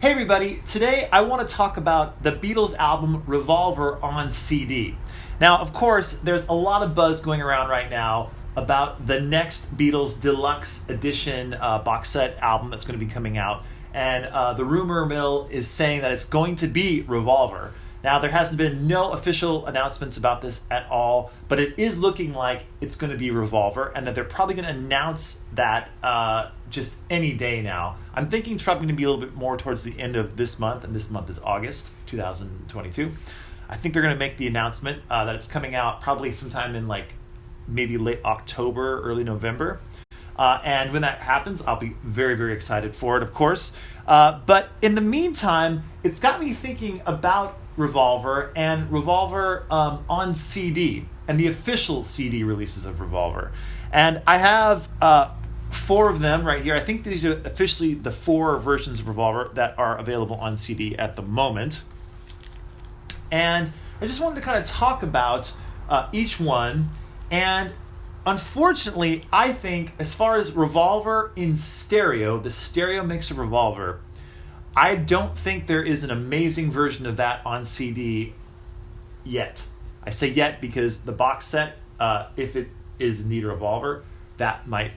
Hey everybody, today I want to talk about the Beatles album Revolver on CD. Now, of course, there's a lot of buzz going around right now about the next Beatles Deluxe Edition box set album that's going to be coming out. And the rumor mill is saying that it's going to be Revolver. Now, there hasn't been no official announcements about this at all, but it is looking like it's going to be Revolver, and that they're probably going to announce that just any day now. I'm thinking it's probably going to be a little bit more towards the end of this month, and this month is August 2022. I think they're going to make the announcement that it's coming out probably sometime in maybe late October, early November. And when that happens, I'll be very, very excited for it, of course. But in the meantime, it's got me thinking about Revolver and Revolver on CD and the official CD releases of Revolver. And I have 4 of them right here. I think these are officially the 4 versions of Revolver that are available on CD at the moment. And I just wanted to kind of talk about each one. And unfortunately, I think as far as Revolver in stereo, the stereo mix of Revolver, I don't think there is an amazing version of that on CD yet. I say yet because the box set, if it is indeed a Revolver, that might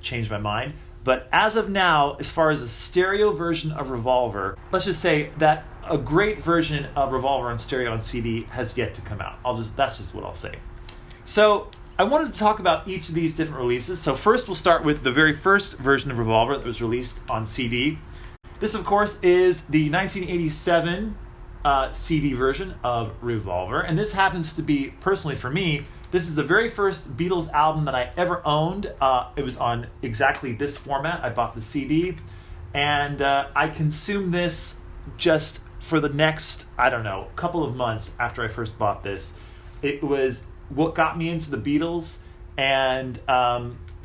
change my mind. But as of now, as far as a stereo version of Revolver, let's just say that a great version of Revolver on stereo on CD has yet to come out. That's just what I'll say. So I wanted to talk about each of these different releases. So first we'll start with the very first version of Revolver that was released on CD. This, of course, is the 1987 CD version of Revolver. And this happens to be, personally for me, this is the very first Beatles album that I ever owned. It was on exactly this format. I bought the CD. And I consumed this just for the next, couple of months after I first bought this. It was what got me into the Beatles. And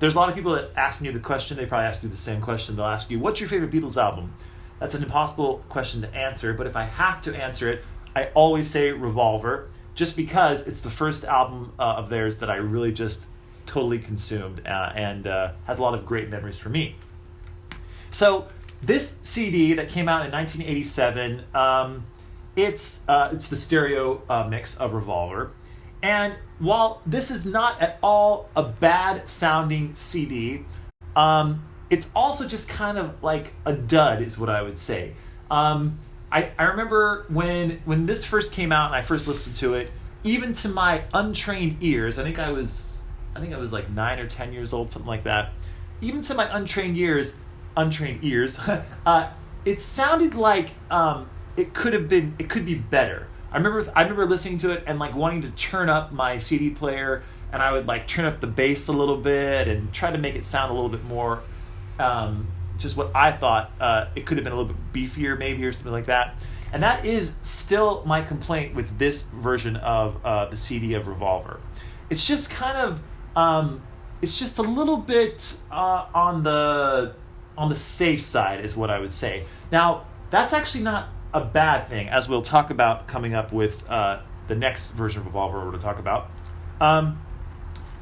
there's a lot of people that ask me the question. They probably ask you the same question. They'll ask you, what's your favorite Beatles album? That's an impossible question to answer, but if I have to answer it, I always say Revolver, just because it's the first album of theirs that I really just totally consumed and has a lot of great memories for me. So this CD that came out in 1987, it's the stereo mix of Revolver. And while this is not at all a bad sounding CD, it's also just kind of like a dud is what I would say. I remember when this first came out and I first listened to it, even to my untrained ears, I think I was like 9 or 10 years old, something like that. Even to my untrained ears, it sounded like it could be better. I remember listening to it and wanting to turn up my CD player, and I would turn up the bass a little bit and try to make it sound a little bit more just what I thought it could have been a little bit beefier maybe or something like that. And that is still my complaint with this version of the CD of Revolver. It's just kind of it's just a little bit on the safe side is what I would say. Now, that's actually not a bad thing, as we'll talk about coming up with the next version of Revolver we're going to talk about.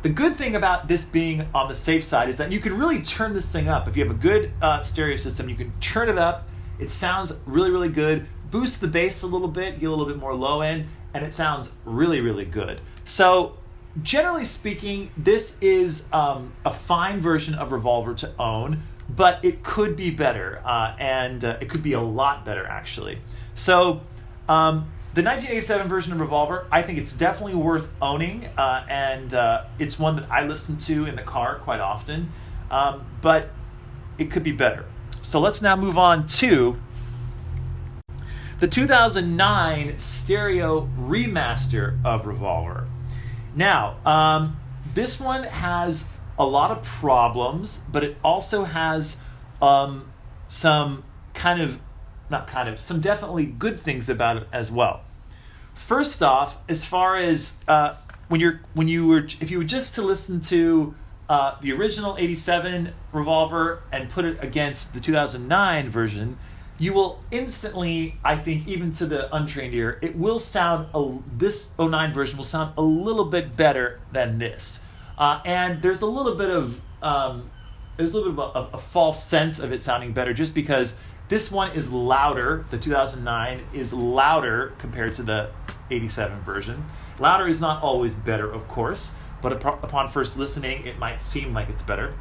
The good thing about this being on the safe side is that you can really turn this thing up. If you have a good stereo system, you can turn it up. It sounds really, really good. Boost the bass a little bit, get a little bit more low end, and it sounds really, really good. So generally speaking, this is a fine version of Revolver to own, but it could be better, and it could be a lot better, actually. So the 1987 version of Revolver, I think it's definitely worth owning, and it's one that I listen to in the car quite often, but it could be better. So let's now move on to the 2009 stereo remaster of Revolver. Now, this one has a lot of problems, but it also has some definitely good things about it as well. First off, as far as if you were just to listen to the original 87 Revolver and put it against the 2009 version, you will instantly, I think, even to the untrained ear, it will sound this 09 version will sound a little bit better than this. And there's a little bit of a false sense of it sounding better just because This one is louder. The 2009 is louder compared to the 87 version. Louder is not always better, of course, but upon first listening, it might seem like it's better.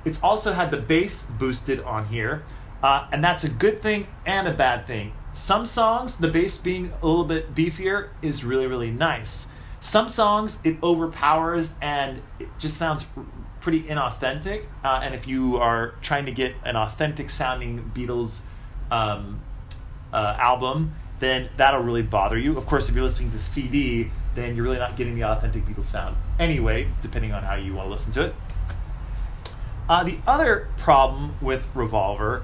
It's also had the bass boosted on here, and that's a good thing and a bad thing. Some songs, the bass being a little bit beefier is really, really nice. Some songs, it overpowers and it just sounds pretty inauthentic, and if you are trying to get an authentic sounding Beatles album, then that'll really bother you. Of course, if you're listening to CD, then you're really not getting the authentic Beatles sound anyway, depending on how you want to listen to it. The other problem with Revolver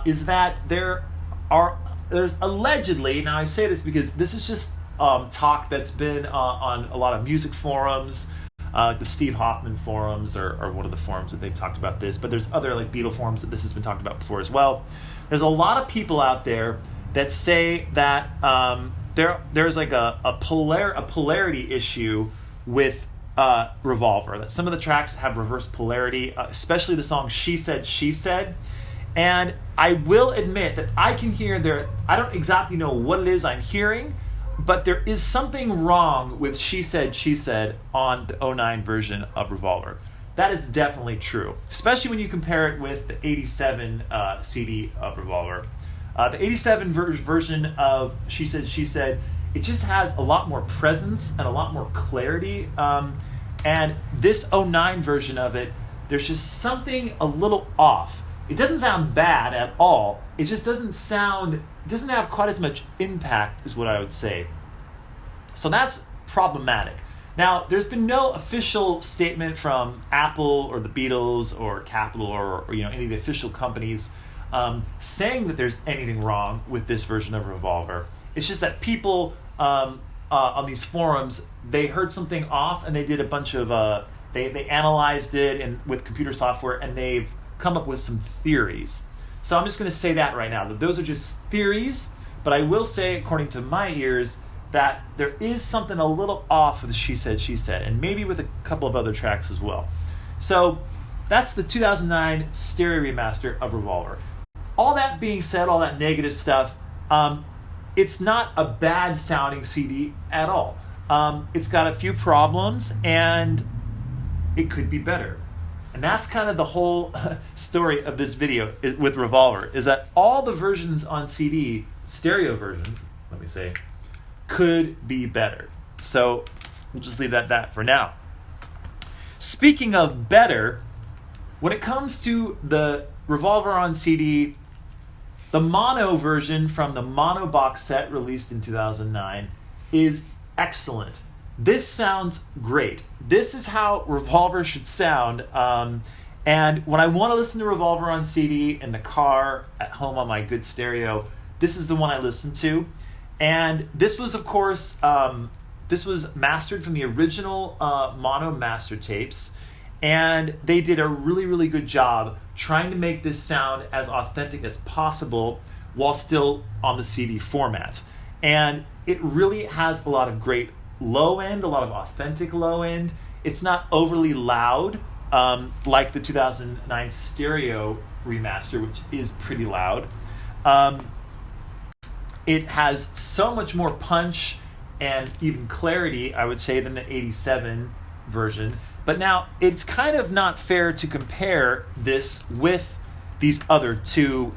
is that there's allegedly, now I say this because this is just talk that's been on a lot of music forums, the Steve Hoffman forums are one of the forums that they've talked about this, but there's other like Beatle forums that this has been talked about before as well. There's a lot of people out there that say that there's like a polarity issue with Revolver, that some of the tracks have reverse polarity, especially the song She Said, She Said. And I will admit that I can hear I don't exactly know what it is I'm hearing, but there is something wrong with She Said, She Said on the 09 version of Revolver. That is definitely true, especially when you compare it with the 87 CD of Revolver. The 87 version of She Said, She Said, it just has a lot more presence and a lot more clarity. And this 09 version of it, there's just something a little off. It doesn't sound bad at all. It just doesn't have quite as much impact, is what I would say. So that's problematic. Now, there's been no official statement from Apple or the Beatles or Capitol or any of the official companies saying that there's anything wrong with this version of Revolver. It's just that people on these forums, they heard something off and they did a bunch of they analyzed it with computer software, and they've come up with some theories. So I'm just going to say that right now, that those are just theories, but I will say, according to my ears, that there is something a little off with She Said, She Said, and maybe with a couple of other tracks as well. So that's the 2009 stereo remaster of Revolver. All that being said, all that negative stuff, it's not a bad sounding CD at all. It's got a few problems, and it could be better. And that's kind of the whole story of this video with Revolver, is that all the versions on CD, stereo versions, let me say, could be better. So we'll just leave that for now. Speaking of better, when it comes to the Revolver on CD, the mono version from the mono box set released in 2009 is excellent. This sounds great. This is how Revolver should sound. And when I want to listen to Revolver on CD in the car, at home on my good stereo, this is the one I listen to. And this was, of course, this was mastered from the original mono master tapes. And they did a really, really good job trying to make this sound as authentic as possible while still on the CD format. And it really has a lot of great low end, a lot of authentic low end. It's not overly loud like the 2009 stereo remaster, which is pretty loud. It has so much more punch and even clarity, I would say, than the 87 version. But now, it's kind of not fair to compare this with these other two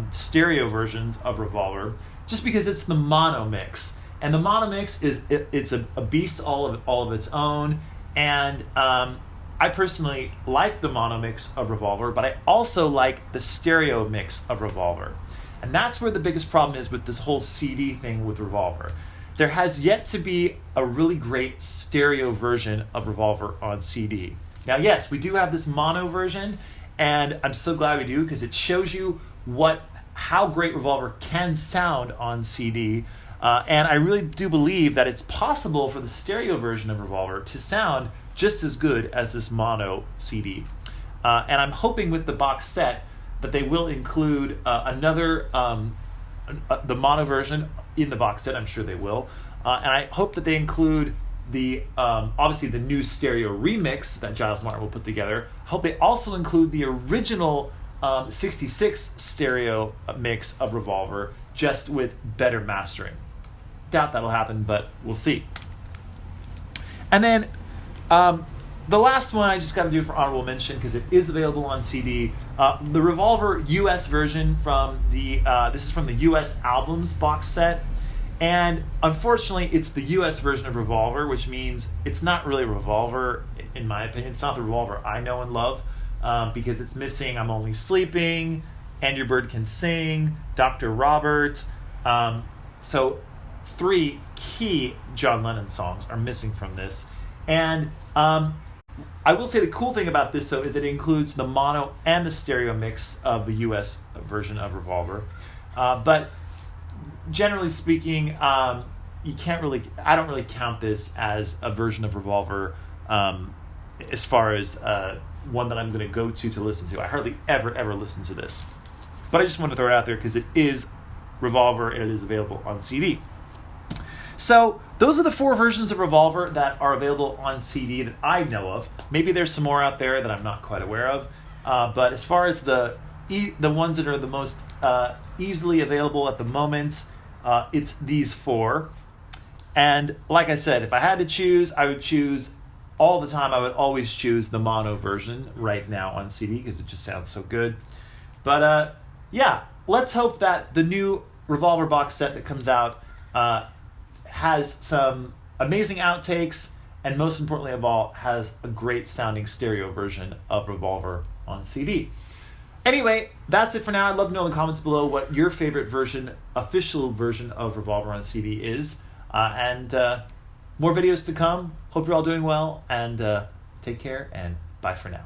stereo versions of Revolver, just because it's the mono mix. And the mono mix it's a beast all of its own. And I personally like the mono mix of Revolver, but I also like the stereo mix of Revolver. And that's where the biggest problem is with this whole CD thing with Revolver. There has yet to be a really great stereo version of Revolver on CD. Now, yes, we do have this mono version, and I'm so glad we do, because it shows you how great Revolver can sound on CD. And I really do believe that it's possible for the stereo version of Revolver to sound just as good as this mono CD. And I'm hoping with the box set that they will include the mono version in the box set. I'm sure they will. And I hope that they include the obviously the new stereo remix that Giles Martin will put together. I hope they also include the original '66 stereo mix of Revolver, just with better mastering. Doubt that'll happen, but we'll see. And then the last one I just got to do for honorable mention because it is available on CD. The Revolver US version from this is from the US albums box set, and unfortunately it's the US version of Revolver, which means it's not really Revolver in my opinion. It's not the Revolver I know and love because it's missing "I'm Only Sleeping," "And Your Bird Can Sing," "Dr. Robert." So 3 key John Lennon songs are missing from this, and I will say the cool thing about this, though, is it includes the mono and the stereo mix of the US version of Revolver. But generally speaking, I don't really count this as a version of Revolver as far as one that I'm going to go to listen to. I hardly ever listen to this. But I just want to throw it out there because it is Revolver and it is available on CD. So those are the 4 versions of Revolver that are available on CD that I know of. Maybe there's some more out there that I'm not quite aware of. But as far as the ones that are the most easily available at the moment, it's these 4. And like I said, if I had to choose, I would choose all the time. I would always choose the mono version right now on CD because it just sounds so good. But yeah, let's hope that the new Revolver box set that comes out has some amazing outtakes, and most importantly of all, has a great sounding stereo version of Revolver on CD. Anyway, that's it for now. I'd love to know in the comments below what your favorite version, official version of Revolver on CD is. And more videos to come. Hope you're all doing well, and take care, and bye for now.